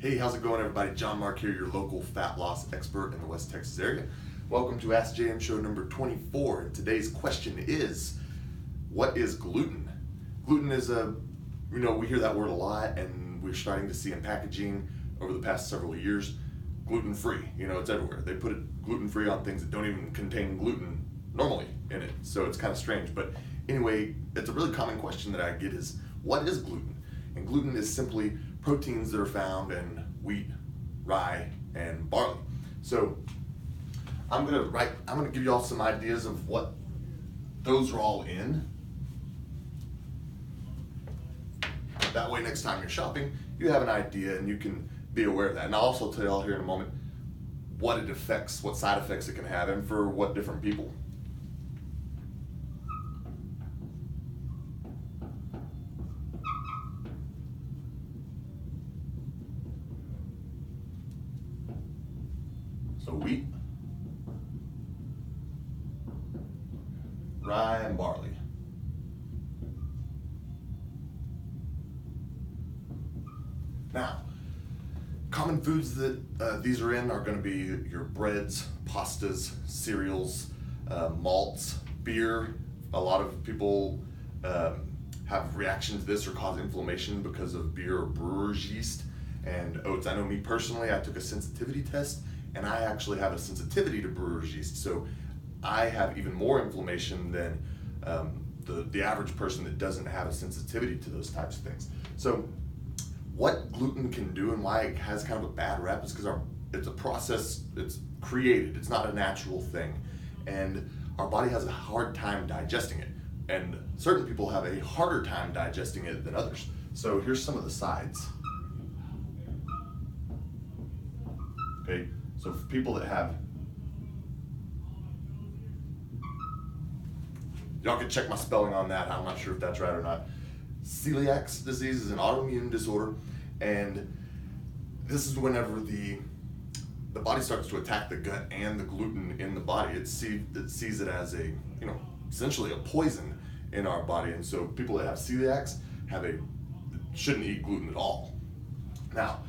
Hey, how's it going, everybody? John Mark here, your local fat loss expert in the West Texas area. Welcome to Ask JM Show number 24. And today's question is, what is gluten? Gluten is we hear that word a lot, and we're starting to see in packaging over the past several years, gluten-free. It's everywhere. They put it gluten-free on things that don't even contain gluten normally in it. So it's kind of strange. But anyway, it's a really common question that I get is, what is gluten? And gluten is simply proteins that are found in wheat, rye, and barley. So I'm gonna give you all some ideas of what those are all in. That way, next time you're shopping, you have an idea and you can be aware of that. And I'll also tell you all here in a moment what it affects, what side effects it can have, and for what different people. So wheat, rye, and barley. Now, common foods that these are in are going to be your breads, pastas, cereals, malts, beer. A lot of people have reaction to this or cause inflammation because of beer or brewer's yeast and oats. I know me personally, I took a sensitivity test and I actually have a sensitivity to brewer's yeast. So I have even more inflammation than the average person that doesn't have a sensitivity to those types of things. So what gluten can do and why it has kind of a bad rap is because it's a process, it's created, it's not a natural thing. And our body has a hard time digesting it. And certain people have a harder time digesting it than others. So here's some of the sides. Okay, so for people that have, y'all can check my spelling on that, I'm not sure if that's right or not. Celiac disease is an autoimmune disorder, and this is whenever the body starts to attack the gut and the gluten in the body. It sees it as a, essentially a poison in our body. And so people that have celiacs shouldn't eat gluten at all. Now,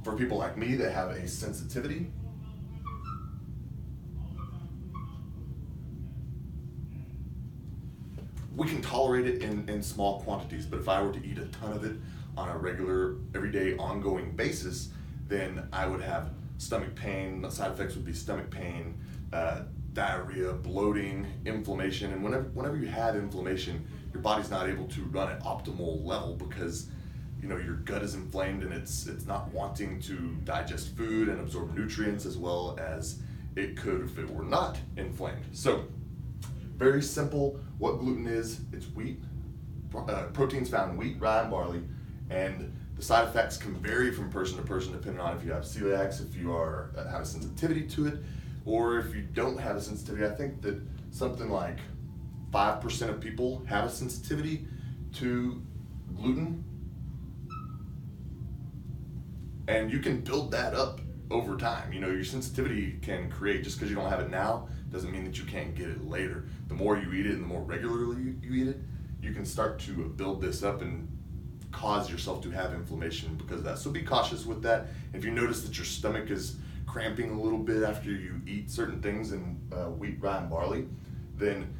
for people like me that have a sensitivity, we can tolerate it in small quantities, but if I were to eat a ton of it on a regular, everyday, ongoing basis, then I would have stomach pain. The side effects would be stomach pain, diarrhea, bloating, inflammation. And whenever you have inflammation, your body's not able to run at optimal level because your gut is inflamed and it's not wanting to digest food and absorb nutrients as well as it could if it were not inflamed. So very simple. What gluten is, it's wheat, proteins found in wheat, rye, and barley, and the side effects can vary from person to person depending on if you have celiac, if you have a sensitivity to it, or if you don't have a sensitivity. I think that something like 5% of people have a sensitivity to gluten, and you can build that up over time. Your sensitivity can create, just because you don't have it now doesn't mean that you can't get it later. The more you eat it and the more regularly you eat it, you can start to build this up and cause yourself to have inflammation because of that. So be cautious with that. If you notice that your stomach is cramping a little bit after you eat certain things in wheat, rye, and barley, then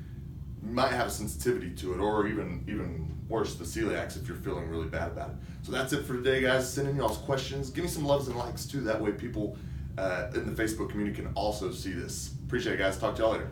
you might have a sensitivity to it, or even worse, the celiacs, if you're feeling really bad about it. So that's it for today, guys. Send in y'all's questions. Give me some loves and likes too. That way people in the Facebook community can also see this. Appreciate it, guys. Talk to y'all later.